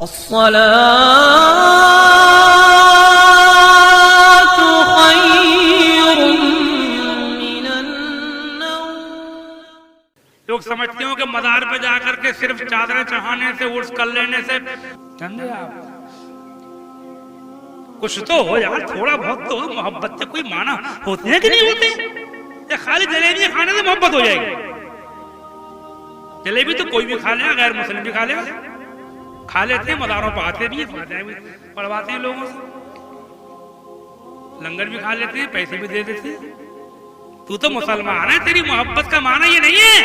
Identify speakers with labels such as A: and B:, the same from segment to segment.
A: अस्सलातु खैरुम मिनन्नौम।
B: लोग समझते हो कि मज़ार पे जाकर के सिर्फ चादरें चढ़ाने से, उर्स कर लेने से, समझे आप, कुछ तो हो यार, थोड़ा बहुत तो मोहब्बत से कोई माना होते हैं कि नहीं होते? या खाली जलेबी खाने से मोहब्बत हो जाएगी? जलेबी तो कोई भी खा लेगा, गैर मुस्लिम भी खा लेगा, खा लेते हैं, मज़ारों पर आते भी, पढ़वाते हैं लोगों से, लंगर भी खा लेते हैं, पैसे भी दे देते हैं। तू तो मुसलमान है, तेरी मोहब्बत का माना ये नहीं है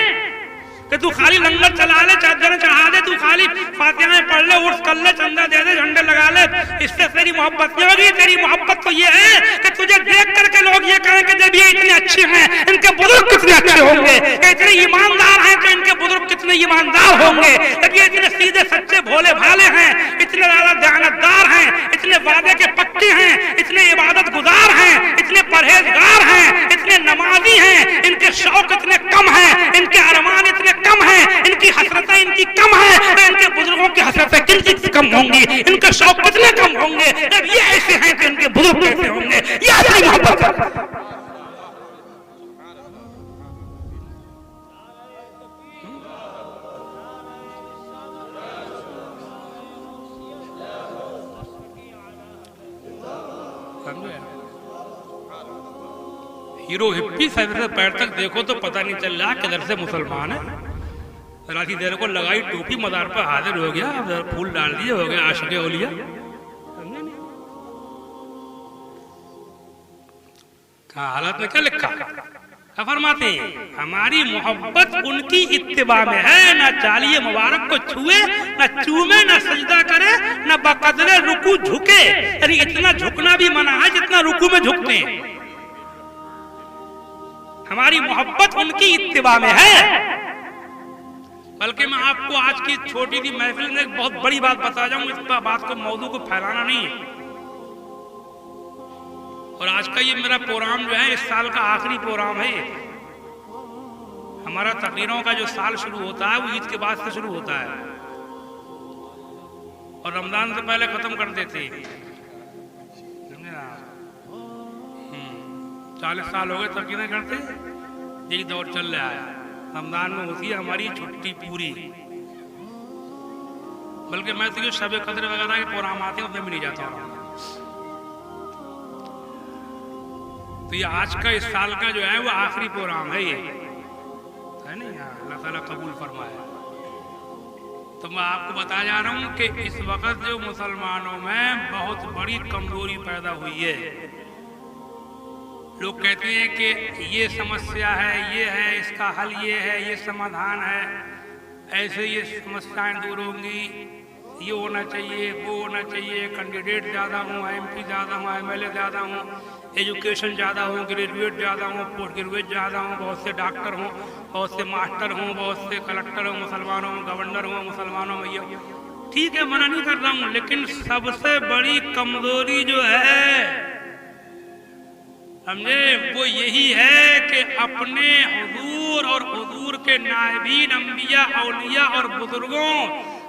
B: कि तू खाली लंगर चला ले, चादर चढ़ा दे, तू खाली फातिहाएं पढ़ ले, उर्स कर ले, चंदा दे दे, झंडे लगा ले, इससे तेरी मोहब्बत नहीं होगी। तेरी मोहब्बत तो ये है कि तुझे देख करके लोग ये कहें कि जब ये इतने अच्छे हैं, इनके बुजुर्ग कितने अच्छे होंगे, इतने ईमानदार हैं तो इनके बुजुर्ग कितने ईमानदार होंगे, जब ये इतने सीधे सच्चे भोले भाले हैं, इतने ज्यादा दयानतदार हैं, इतने वादे के पक्के हैं, इतने इबादत गुजार हैं, इतने परहेजगार हैं, इतने नमाजी हैं, इनके शौक इतने कम हैं, इनके अरमान इतने कम है, इनकी हसरतें इनकी कम है, तो इनके बुजुर्गों की हसरतें कितनी कम होंगी, इनके शौक कितने कम होंगे, जब ये ऐसे हैं कि इनके बुजुर्ग कैसे होंगे। ये अपनी मोहब्बत है। हीरो हिप्पी सर से पैर तक देखो तो पता नहीं चल रहा किधर से मुसलमान है। राती देर को लगाई टोपी, मज़ार पर हाजिर हो गया, फूल डाल दिए, हो गया आशिक़ औलिया। हालत में क्या लिखा फरमाते हैं, हमारी मोहब्बत उनकी इत्तिबा में है, ना चालिए मुबारक को छुए, ना चूमे, ना सजदा करे, ना बकदरे रुकू झुके। यानी इतना झुकना भी मना है जितना रुकू में झुकते हैं। हमारी मोहब्बत उनकी इत्तिबा में है। बल्कि मैं आपको आज की छोटी सी महफिल में एक बहुत बड़ी बात बता जाऊं, इस बात को, मौजू को फैलाना नहीं है। और आज का ये मेरा प्रोग्राम जो है, इस साल का आखिरी प्रोग्राम है ये। हमारा तकरीरों का जो साल शुरू होता है वो ईद के बाद से शुरू होता है और रमजान से पहले खत्म कर देते हैं। 40 साल हो गए तकरीरें करते, यही दौर चल रहा है। रमजान में होती है हमारी छुट्टी पूरी। बल्कि मैं तो शब कदर वगैरह के प्रोग्राम आते हैं उसमें भी नहीं जाता हूँ। तो ये आज का, इस साल का जो है वो आखिरी प्रोग्राम है ये, है नहीं? अल्लाह ताला कबूल फरमाए। तो मैं आपको बता जा रहा हूँ कि इस वक्त जो मुसलमानों में बहुत बड़ी कमजोरी पैदा हुई है। लोग कहते हैं कि ये समस्या है, ये है, इसका हल ये है, ये समाधान है, ऐसे ये समस्याएं दूर होंगी, ये होना चाहिए, वो होना चाहिए, कैंडिडेट ज़्यादा हूँ, MP ज़्यादा हूँ, MLA ज़्यादा हूँ, एजुकेशन ज़्यादा हूँ, ग्रेजुएट ज़्यादा हूँ, पोस्ट ग्रेजुएट ज़्यादा हूँ, बहुत से डॉक्टर हूँ, बहुत से मास्टर हूँ, बहुत से कलेक्टर हूँ मुसलमानों में, गवर्नर हूँ मुसलमानों में। ये ठीक है, मना नहीं कर रहा हूँ, लेकिन सबसे बड़ी कमजोरी जो है, समझे, वो यही है कि अपने हुजूर और हुजूर के नायबीन, अंबिया, औलिया और बुजुर्गों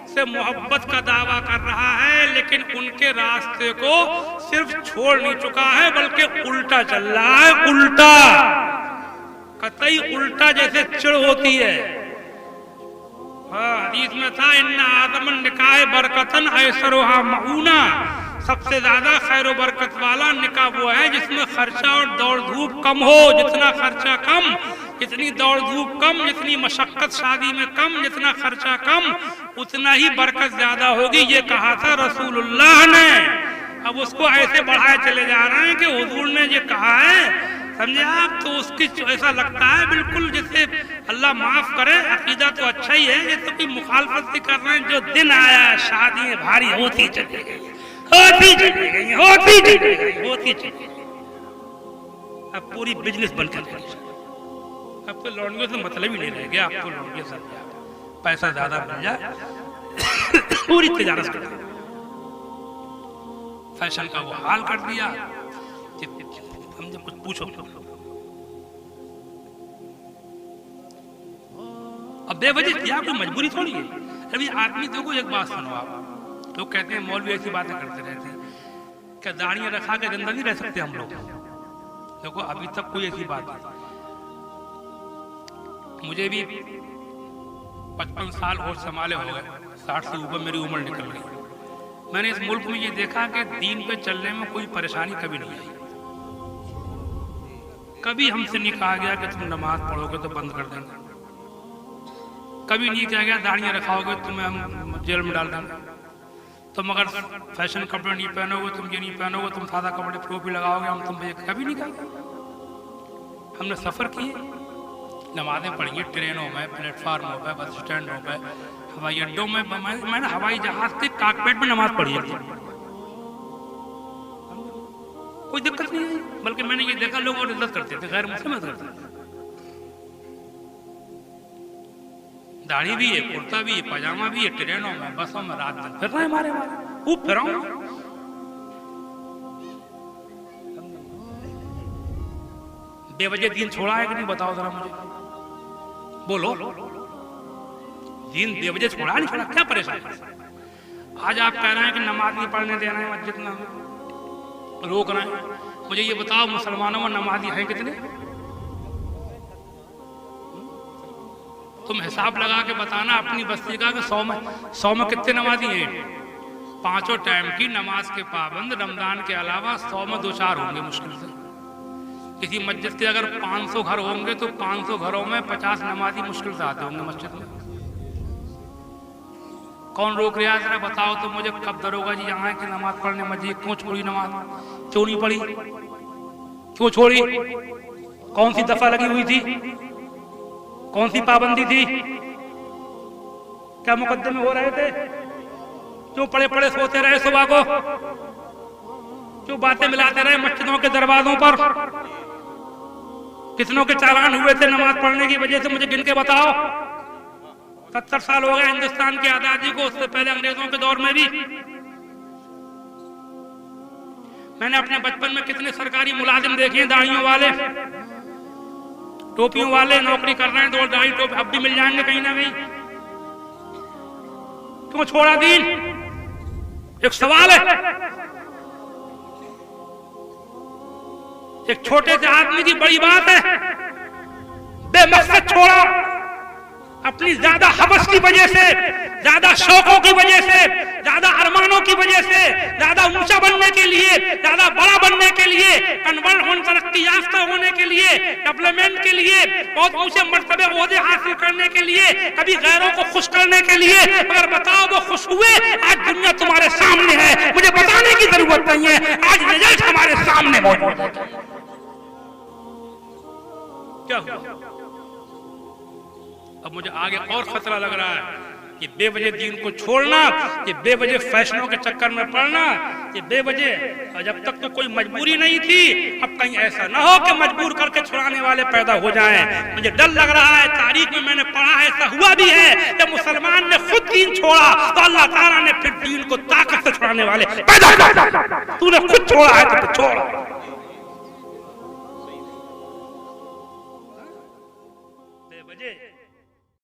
B: से मोहब्बत का दावा कर रहा है, लेकिन उनके रास्ते को सिर्फ छोड़ नहीं चुका है, बल्कि उल्टा चल रहा है। उल्टा, कतई उल्टा, जैसे चिड़ होती है। हदीस में था, इन्ना आदमन निकाह बरकतन ऐसरोहा मऊना, सबसे ज्यादा खैर बरकत वाला निकाह वो है जिसमें खर्चा और दौड़ धूप कम हो। जितना खर्चा कम, जितनी दौड़ धूप कम, जितनी मशक्कत शादी में कम, जितना खर्चा कम, उतना ही बरकत ज्यादा होगी। ये कहा था रसूलुल्लाह ने। अब उसको ऐसे बढ़ाए चले जा रहे हैं कि हुजूर ने ये कहा है, समझे आप, तो उसकी ऐसा लगता है बिल्कुल जैसे अल्लाह माफ करे, अकीदा तो अच्छा ही है, ये तो कोई मुखालफत भी कर रहे हैं। जो दिन आया शादी भारी होती चली गई, होती चली गई, होती चली गई, होती चली गई। अब पूरी बिजनेस बन कर, अब तो लौंडियों से मतलब ही नहीं रह गया। अब तो लौंडियों से पैसा ज्यादा मिल जाए, पूरी तिजारत कर, फैशन का वो हाल कर दिया। हम जब कुछ पूछो, अब बेवजह क्या कोई मजबूरी थोड़ी है। अभी आदमी देखो, एक बात सुनो आप, लोग कहते हैं मौलवी ऐसी बातें करते रहते हैं, क्या दाढ़ियां रखा के जिंदा नहीं रह सकते हम लोग? देखो अभी तक कोई ऐसी बात नहीं। मुझे भी 55 साल और संभाले हो गए, 60 से ऊपर मेरी उम्र निकल गई। मैंने इस मुल्क में ये देखा कि दीन पे चलने में कोई परेशानी कभी नहीं आई। कभी हमसे नहीं कहा गया कि तुम नमाज पढ़ोगे तो बंद कर देना, कभी नहीं कहा गया दाढ़ियां रखाओगे तुम्हें हम जेल में डाल देंगे, तुम अगर फैशन कपड़े नहीं पहनोगे, तुम ये नहीं पहनोगे, तुम सादा कपड़े टोपी लगाओगे, हम तुम पे कभी नहीं कहा। हमने सफर किए, नमाजें पढ़ी ट्रेनों में, प्लेटफार्मों पे, बस स्टैंडों पे, हवाई अड्डों में। मैंने हवाई जहाज के कॉकपिट में नमाज पढ़ी है, कोई दिक्कत नहीं है। बल्कि मैंने ये देखा लोग और इज्जत करते थे, गैर मुस्लिम इज्जत करते थे। दाढ़ी भी है, कुर्ता भी है, पजामा भी है, ट्रेनों में, बसों में, रात दिन फिर रहे हमारे खूब फिराऊं। बेवजह दीन छोड़ा है कि नहीं बताओ जरा मुझे, बोलो। दीन बेवजह छोड़ा नहीं छोड़ा, क्या परेशानी? आज आप कह रहे हैं कि नमाज नहीं पढ़ने दे रहे हैं, मस्जिद में रोक रहे हैं। मुझे ये बताओ मुसलमानों में नमाजी हैं कितने? तुम हिसाब लगा के बताना अपनी बस्ती का कि 100 में कितने नमाजी हैं? 5 टाइम की नमाज के पाबंद रमजान के अलावा 100 में 2-4 होंगे मुश्किल से। किसी मस्जिद के अगर 500 घर होंगे तो 500 घरों में 50 नमाजी मुश्किल से आते होंगे मस्जिद में। कौन रोक रहा है? जरा बताओ तो मुझे, कब दरोगा जी यहाँ की नमाज पढ़ने मस्जिद क्यों छोड़ी? नमाज क्यों नहीं पढ़ी? क्यों छोड़ी? कौन सी दफा लगी हुई थी? कौन सी पाबंदी थी? क्या मुकदमे हो रहे थे? क्यों पड़े पड़े सोते रहे सुबह को? क्यों बातें मिलाते रहे मस्जिदों के दरवाजों पर? कितनों के चालान हुए थे नमाज पढ़ने की वजह से? मुझे गिन के बताओ। 70 साल हो गए हिंदुस्तान की आजादी को, उससे पहले अंग्रेजों के दौर में भी। मैंने अपने बचपन में कितने सरकारी मुलाजिम देखे, दाढ़ियों वाले, टोपियों वाले नौकरी कर रहे हैं, 2 दाढ़ी टोपी अब भी मिल जाएंगे कहीं ना कहीं। क्यों छोड़ा दीन? एक सवाल है। एक छोटे से आदमी की बड़ी बात है, बेमकसद छोड़ा। अपनी ज्यादा हवस की वजह से, ज्यादा शौकों की वजह से, ज्यादा अरमानों की वजह से, ज्यादा ऊंचा बनने के लिए, ज्यादा बड़ा बनने के लिए, कन्वर्ट होने, तरक्की याफ्ता होने के लिए, डेवलपमेंट के लिए, बहुत ऊंचे मर्तबे ओहदे हासिल करने के लिए, कभी गैरों को खुश करने के लिए। अगर बताओ वो खुश हुए? आज दुनिया तुम्हारे सामने है, मुझे बताने की जरूरत नहीं है, आज रिजल्ट हमारे सामने मौजूद है। क्या हुआ? अब मुझे आगे और खतरा लग रहा है कि बेवजह दीन को छोड़ना, ये बेवजह फैशनों के चक्कर में पड़ना, ये बेवजह, जब तक तो कोई मजबूरी नहीं थी, अब कहीं ऐसा ना हो कि मजबूर करके छुड़ाने वाले पैदा हो जाएं। मुझे डर लग रहा है, तारीख में मैंने पढ़ा है, ऐसा हुआ भी है। जब मुसलमान ने खुद दीन छोड़ा तो अल्लाह ताला ने फिर दीन को ताकत से छुड़ाने वाले पैदा किया। तूने खुद छोड़ा है तो छोड़।